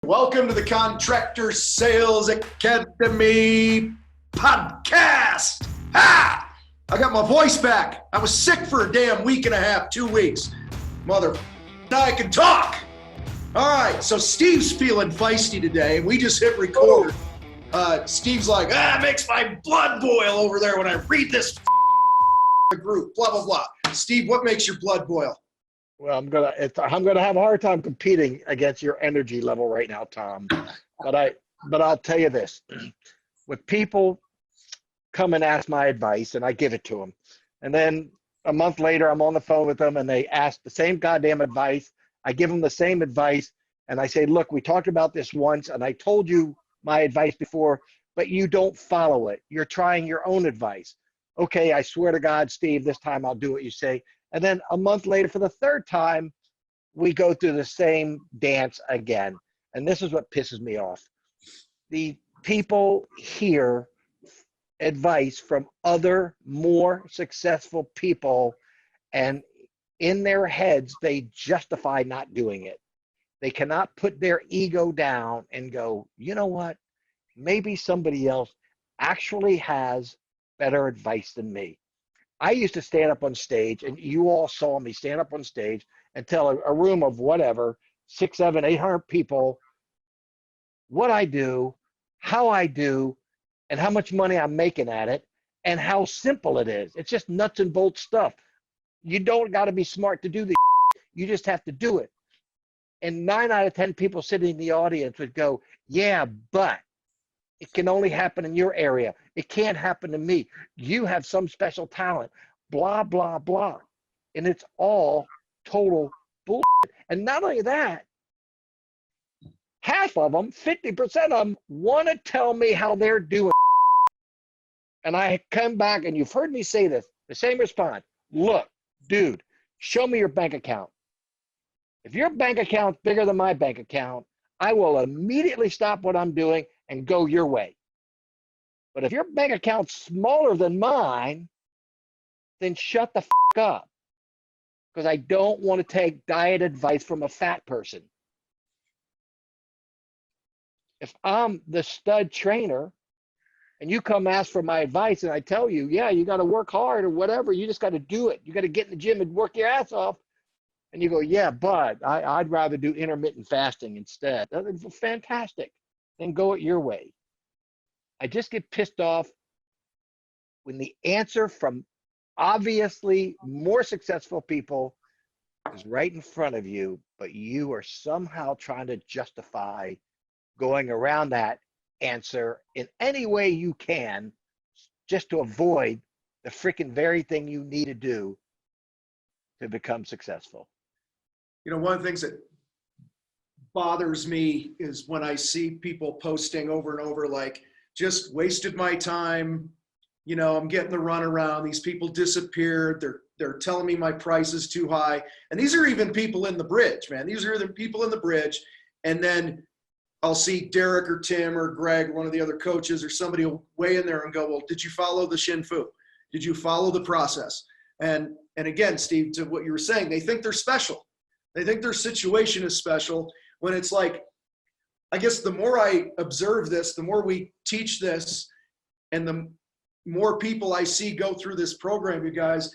Welcome to the Contractor Sales Academy podcast. Ha! I got my voice back. I was sick for a damn week and a half, 2 weeks. Mother, now I can talk. All right, so Steve's feeling feisty today. We just hit record. Steve's like, it makes my blood boil over there when I read this group, blah, blah, blah. Steve, what makes your blood boil? Well, I'm gonna have a hard time competing against your energy level right now, Tom. But I'll tell you this: when people come and ask my advice, and I give it to them, and then a month later I'm on the phone with them, and they ask the same goddamn advice. I give them the same advice, and I say, "Look, we talked about this once, and I told you my advice before, but you don't follow it. You're trying your own advice." Okay, I swear to God, Steve, this time I'll do what you say. And then a month later, for the third time, we go through the same dance again. And this is what pisses me off. The people hear advice from other more successful people, and in their heads, they justify not doing it. They cannot put their ego down and go, you know what? Maybe somebody else actually has better advice than me. I used to stand up on stage, and you all saw me stand up on stage and tell a room of whatever, 600, 700, 800 people what I do, how I do, and how much money I'm making at it, and how simple it is. It's just nuts and bolts stuff. You don't got to be smart to do this. You just have to do it. And 9 out of 10 people sitting in the audience would go, yeah, but it can only happen in your area. It can't happen to me. You have some special talent, blah, blah, blah. And it's all total bullshit. And not only that, half of them, 50% of them, want to tell me how they're doing. And I come back, and you've heard me say this, the same response. Look, dude, show me your bank account. If your bank account's bigger than my bank account, I will immediately stop what I'm doing and go your way. But if your bank account's smaller than mine, then shut the f up. Because I don't want to take diet advice from a fat person. If I'm the stud trainer and you come ask for my advice and I tell you, yeah, you got to work hard or whatever, you just got to do it. You got to get in the gym and work your ass off. And you go, yeah, but I'd rather do intermittent fasting instead. That's fantastic. Then go it your way. I just get pissed off when the answer from obviously more successful people is right in front of you, but you are somehow trying to justify going around that answer in any way you can just to avoid the freaking very thing you need to do to become successful. You know, one of the things that bothers me is when I see people posting over and over, like, just wasted my time. You know, I'm getting the runaround. These people disappeared. They're telling me my price is too high. And these are even people in the bridge, man. These are the people in the bridge. And then I'll see Derek or Tim or Greg, one of the other coaches, or somebody will weigh in there and go, well, did you follow the Shinfoo? Did you follow the process? And again, Steve, to what you were saying, they think they're special. They think their situation is special, when it's like, I guess the more I observe this, the more we teach this, and the more people I see go through this program, you guys,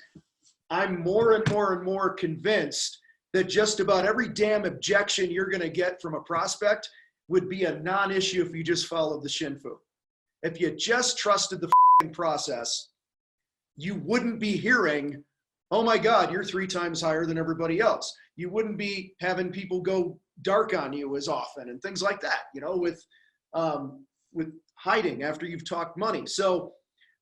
I'm more and more and more convinced that just about every damn objection you're going to get from a prospect would be a non-issue if you just followed the Shinfoo. If you just trusted the process, you wouldn't be hearing, oh my God, you're 3 times higher than everybody else. You wouldn't be having people go dark on you as often and things like that, you know, with hiding after you've talked money. So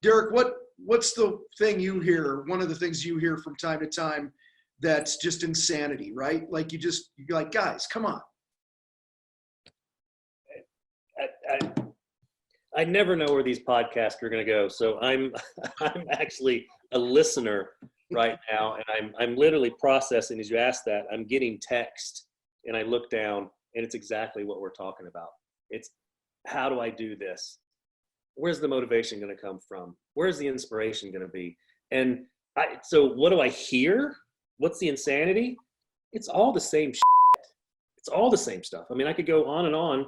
Derek, what's the thing you hear, one of the things you hear from time to time that's just insanity, right? Like you're like, guys, come on. I never know where these podcasts are going to go. So I'm actually a listener right now, and I'm literally processing as you ask that. I'm getting text, and I look down, and it's exactly what we're talking about. It's, how do I do this? Where's the motivation going to come from? Where's the inspiration going to be? And so what do I hear? What's the insanity? It's all the same shit. It's all the same stuff. I mean, I could go on and on.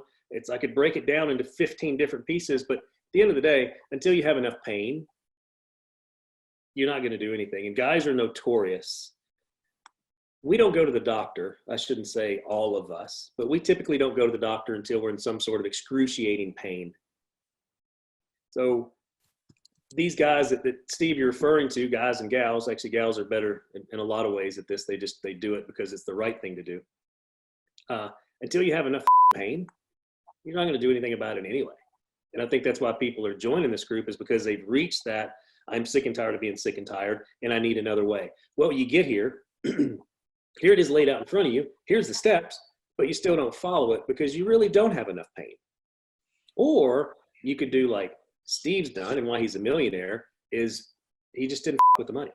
I could break it down into 15 different pieces, but at the end of the day, until you have enough pain, you're not going to do anything. And guys are notorious. We don't go to the doctor. I shouldn't say all of us, but we typically don't go to the doctor until we're in some sort of excruciating pain. So these guys that Steve, you're referring to, guys and gals, actually gals are better in a lot of ways at this. They do it because it's the right thing to do. Until you have enough pain, you're not going to do anything about it anyway. And I think that's why people are joining this group, is because they've reached that I'm sick and tired of being sick and tired, and I need another way. Well, you get here, here it is laid out in front of you. Here's the steps, but you still don't follow it because you really don't have enough pain. Or you could do like Steve's done, and why he's a millionaire is he just didn't with the money.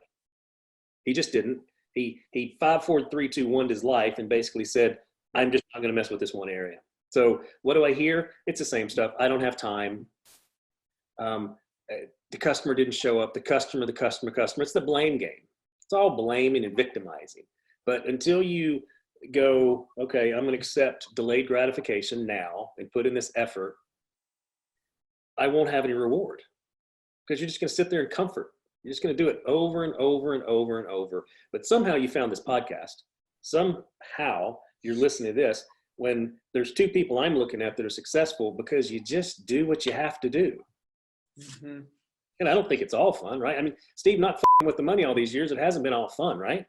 He just didn't. He 5, 4, 3, 2, 1'd his life and basically said, I'm just not going to mess with this one area. So what do I hear? It's the same stuff. I don't have time. The customer didn't show up. The customer. It's the blame game. It's all blaming and victimizing. But until you go, okay, I'm going to accept delayed gratification now and put in this effort, I won't have any reward, because you're just going to sit there in comfort. You're just going to do it over and over and over and over. But somehow you found this podcast. Somehow you're listening to this when there's 2 people I'm looking at that are successful because you just do what you have to do. Mm-hmm. And I don't think it's all fun, right? I mean, Steve, not f***ing with the money all these years, it hasn't been all fun, right?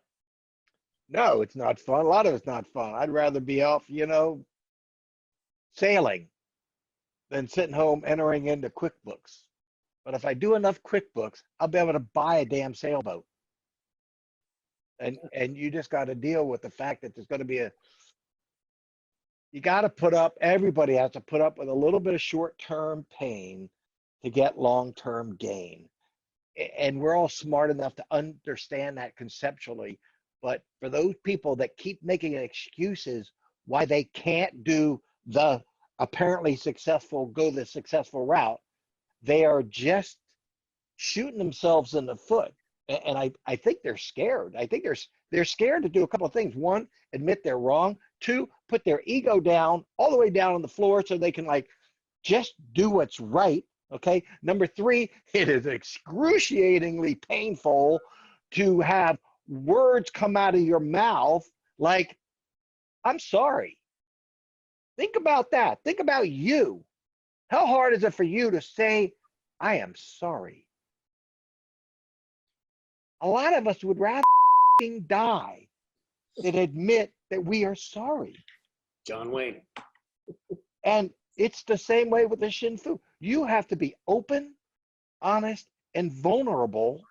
No, it's not fun. A lot of it's not fun. I'd rather be off, sailing than sitting home entering into QuickBooks. But if I do enough QuickBooks, I'll be able to buy a damn sailboat. And you just got to deal with the fact that there's going to be you got to put up, everybody has to put up with a little bit of short-term pain to get long-term gain. And we're all smart enough to understand that conceptually. But for those people that keep making excuses why they can't do the apparently successful, go the successful route, they are just shooting themselves in the foot. And I think they're scared. I think they're scared to do a couple of things. 1, admit they're wrong. 2, put their ego down, all the way down on the floor so they can just do what's right. Okay. Number 3, it is excruciatingly painful to have words come out of your mouth like, I'm sorry. Think about that. Think about you. How hard is it for you to say, I am sorry? A lot of us would rather die than admit that we are sorry. John Wayne. And it's the same way with the Shinfoo. You have to be open, honest, and vulnerable.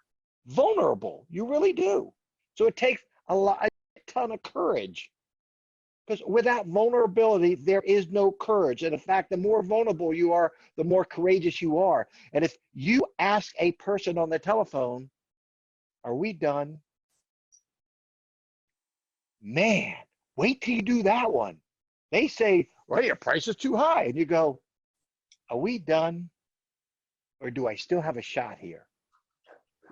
Vulnerable. You really do. So it takes a ton of courage. Because without vulnerability, there is no courage. And in fact, the more vulnerable you are, the more courageous you are. And if you ask a person on the telephone, are we done? Man, wait till you do that one. They say, well, your price is too high. And you go, are we done? Or do I still have a shot here?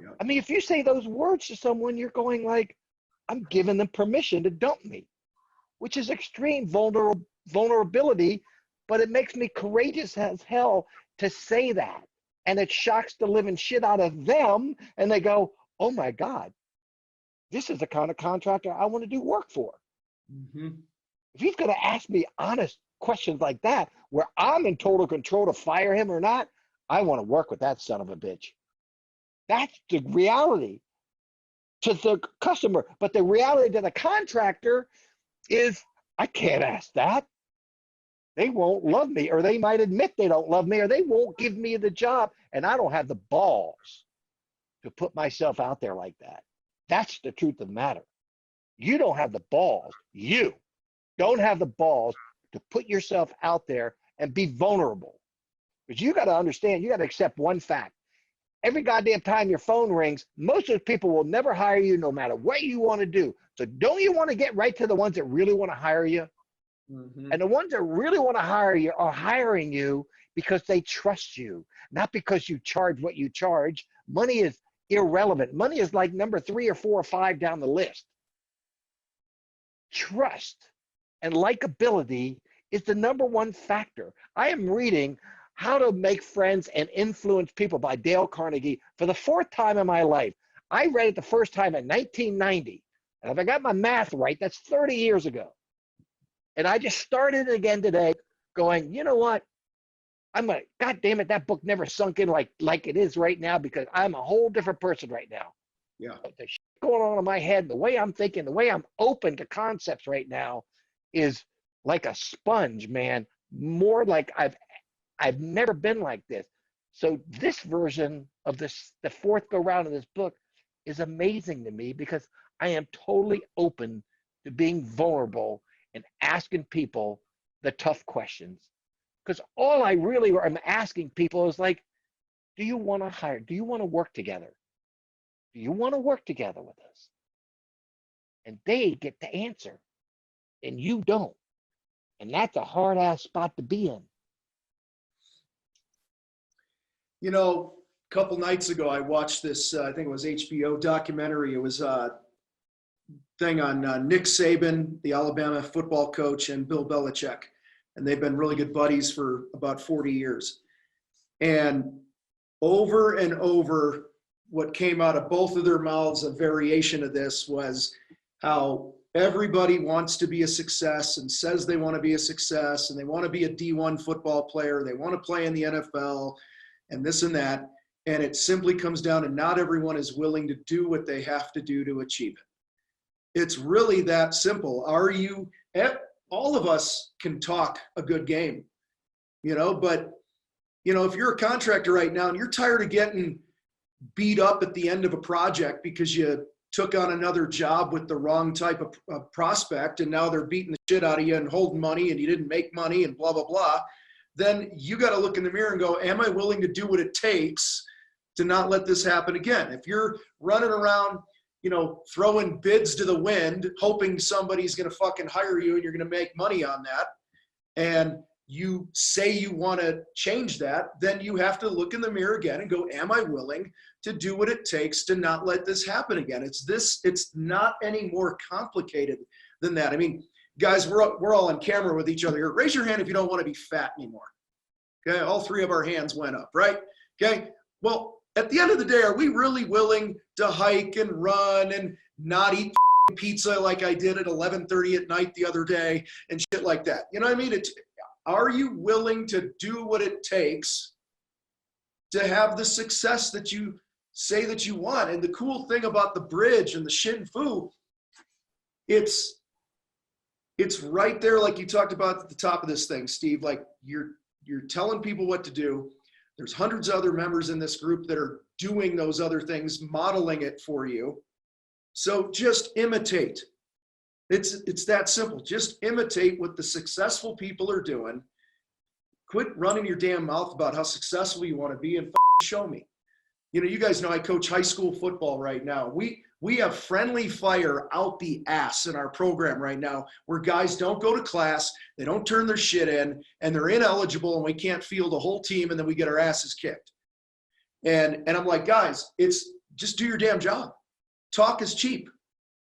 Yeah. I mean, if you say those words to someone, you're going like, I'm giving them permission to dump me, which is extreme vulnerability, but it makes me courageous as hell to say that. And it shocks the living shit out of them. And they go, oh my God, this is the kind of contractor I want to do work for. Mm-hmm. If he's going to ask me honest questions like that, where I'm in total control to fire him or not, I want to work with that son of a bitch. That's the reality to the customer. But the reality to the contractor is, I can't ask that. They won't love me, or they might admit they don't love me, or they won't give me the job. And I don't have the balls to put myself out there like that. That's the truth of the matter. You don't have the balls. You don't have the balls to put yourself out there and be vulnerable. But you got to understand, you got to accept one fact. Every goddamn time your phone rings, most of the people will never hire you no matter what you want to do. So don't you want to get right to the ones that really want to hire you? Mm-hmm. And the ones that really want to hire you are hiring you because they trust you, not because you charge what you charge. Money is irrelevant. Money is like number 3 or 4 or 5 down the list. Trust and likability is the #1 factor. I am reading How to Make Friends and Influence People by Dale Carnegie for the 4th time in my life. I read it the first time in 1990. And if I got my math right, that's 30 years ago. And I just started it again today going, you know what? I'm like, God damn it, that book never sunk in like it is right now, because I'm a whole different person right now. Yeah. The shit going on in my head, the way I'm thinking, the way I'm open to concepts right now is like a sponge, man. More like I've never been like this. So this version of this, the 4th go round of this book, is amazing to me, because I am totally open to being vulnerable and asking people the tough questions. Because all I really am asking people is like, do you want to hire? Do you want to work together? Do you want to work together with us? And they get the answer, and you don't. And that's a hard ass spot to be in. You know, a couple nights ago, I watched this, I think it was HBO documentary. It was a thing on Nick Saban, the Alabama football coach, and Bill Belichick. And they've been really good buddies for about 40 years. And over and over, what came out of both of their mouths, a variation of this, was how everybody wants to be a success and says they want to be a success, and they want to be a D1 football player. They want to play in the NFL and this and that. And it simply comes down to not everyone is willing to do what they have to do to achieve it. It's really that simple. All of us can talk a good game, but, if you're a contractor right now and you're tired of getting beat up at the end of a project because you took on another job with the wrong type of prospect, and now they're beating the shit out of you and holding money and you didn't make money and blah, blah, blah, then you got to look in the mirror and go, am I willing to do what it takes to not let this happen again? If you're running around, throwing bids to the wind, hoping somebody's going to fucking hire you and you're going to make money on that, and you say you want to change that, then you have to look in the mirror again and go, am I willing to do what it takes to not let this happen again? It's not any more complicated than that. I mean, guys, we're all on camera with each other here. Raise your hand if you don't want to be fat anymore. Okay, all 3 of our hands went up, right? Okay, well, at the end of the day, are we really willing to hike and run and not eat pizza like I did at 11:30 at night the other day and shit like that? You know what I mean? Are you willing to do what it takes to have the success that you say that you want? And the cool thing about the bridge and the Shinfoo, it's right there, like you talked about at the top of this thing, Steve. Like you're telling people what to do. There's hundreds of other members in this group that are doing those other things, modeling it for you. So just imitate. It's that simple. Just imitate what the successful people are doing. Quit running your damn mouth about how successful you want to be, and show me. You guys know I coach high school football right now. We have friendly fire out the ass in our program right now, where guys don't go to class, they don't turn their shit in, and they're ineligible, and we can't field a whole team, and then we get our asses kicked. And I'm like, guys, it's just do your damn job. Talk is cheap.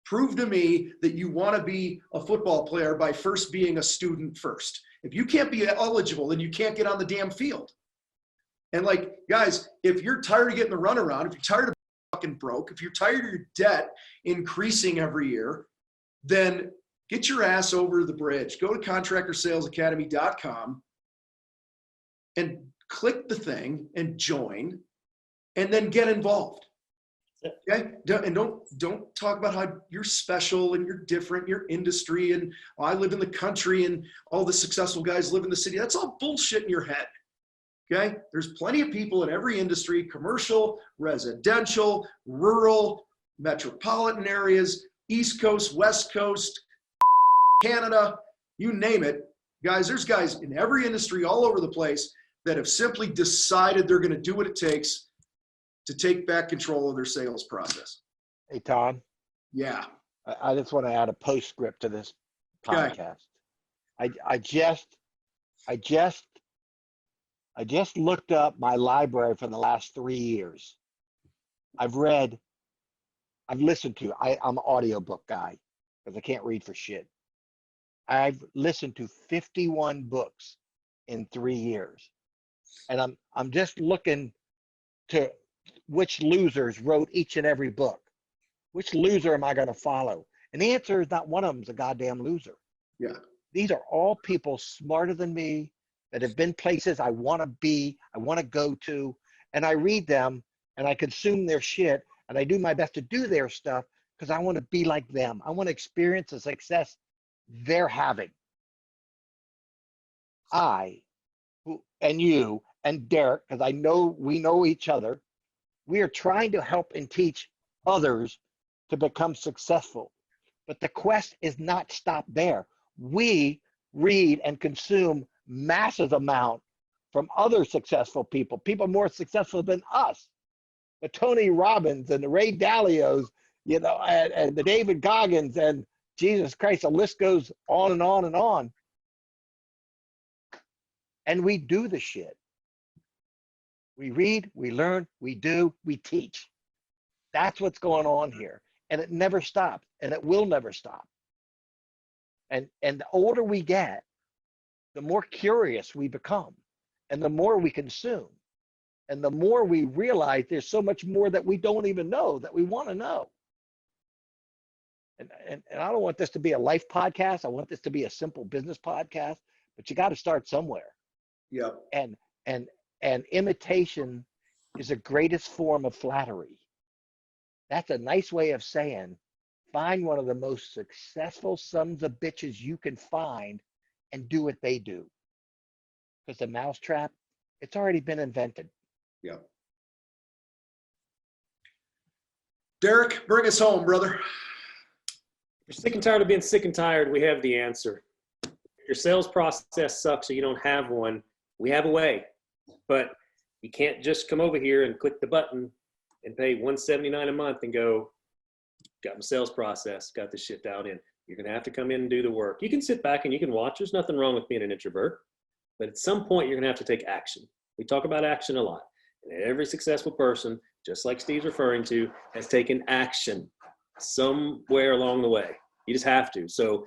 Prove to me that you want to be a football player by first being a student first. If you can't be eligible, then you can't get on the damn field. And like, guys, if you're tired of getting the runaround, if you're tired of fucking broke, if you're tired of your debt increasing every year, then get your ass over the bridge. Go to contractorsalesacademy.com and click the thing and join, and then get involved. Okay, and don't talk about how you're special and you're different, your industry, and I live in the country and all the successful guys live in the city. That's all bullshit in your head. Okay, there's plenty of people in every industry: commercial, residential, rural, metropolitan areas, East Coast, West Coast, Canada, you name it. Guys, there's guys in every industry all over the place that have simply decided they're going to do what it takes to take back control of their sales process. Hey, Tom. Yeah. I just want to add a postscript to this podcast. Okay. I just looked up my library for the last 3 years. I've listened to, I'm an audiobook guy because I can't read for shit. I've listened to 51 books in 3 years. And I'm just looking to which losers wrote each and every book. Which loser am I going to follow? And the answer is not one of them is a goddamn loser. Yeah. These are all people smarter than me that have been places I want to be, I want to go to, and I read them and I consume their shit and I do my best to do their stuff because I want to be like them. I want to experience the success they're having. And you and Derek, because I know we know each other, we are trying to help and teach others to become successful. But the quest is not stopped there. We read and consume massive amount from other successful people more successful than us. The Tony Robbins and the Ray Dalios, you know, and the David Goggins, and Jesus Christ, the list goes on and on and on. And we do the shit. We read, we learn, we do, we teach. That's what's going on here. And it never stops, and it will never stop. And the older we get, the more curious we become, and the more we consume, and the more we realize there's so much more that we don't even know that we want to know. And I don't want this to be a life podcast. I want this to be a simple business podcast, but you got to start somewhere. Yep. And imitation is the greatest form of flattery. That's a nice way of saying, find one of the most successful sons of bitches you can find and do what they do. Because the mousetrap, it's already been invented. Yeah. Derek, bring us home, brother. If you're sick and tired of being sick and tired, we have the answer. If your sales process sucks or you don't have one, we have a way. But you can't just come over here and click the button and pay $179 a month and go, got my sales process, got this shit dialed in. You're going to have to come in and do the work. You can sit back and you can watch. There's nothing wrong with being an introvert. But at some point, you're going to have to take action. We talk about action a lot. And every successful person, just like Steve's referring to, has taken action somewhere along the way. You just have to. So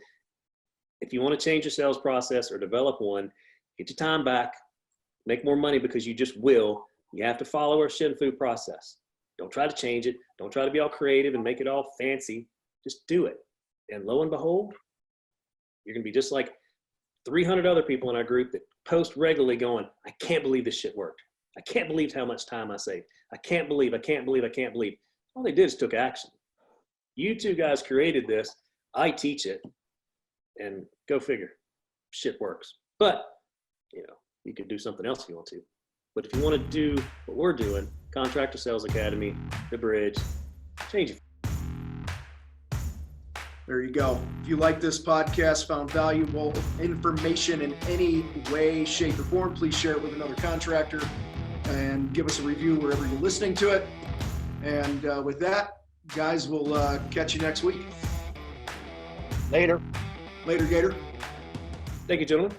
if you want to change your sales process or develop one, get your time back, make more money because you just will. You have to follow our Shinfoo process. Don't try to change it. Don't try to be all creative and make it all fancy. Just do it. And lo and behold, you're going to be just like 300 other people in our group that post regularly going, I can't believe this shit worked. I can't believe how much time I saved. I can't believe. All they did is took action. You two guys created this. I teach it. And go figure. Shit works. But, you know, you could do something else if you want to. But if you want to do what we're doing, Contractor Sales Academy, The Bridge, change it. There you go. If you like this podcast, found valuable information in any way, shape, or form, please share it with another contractor and give us a review wherever you're listening to it. And with that, guys, we'll catch you next week. Later. Later, Gator. Thank you, gentlemen.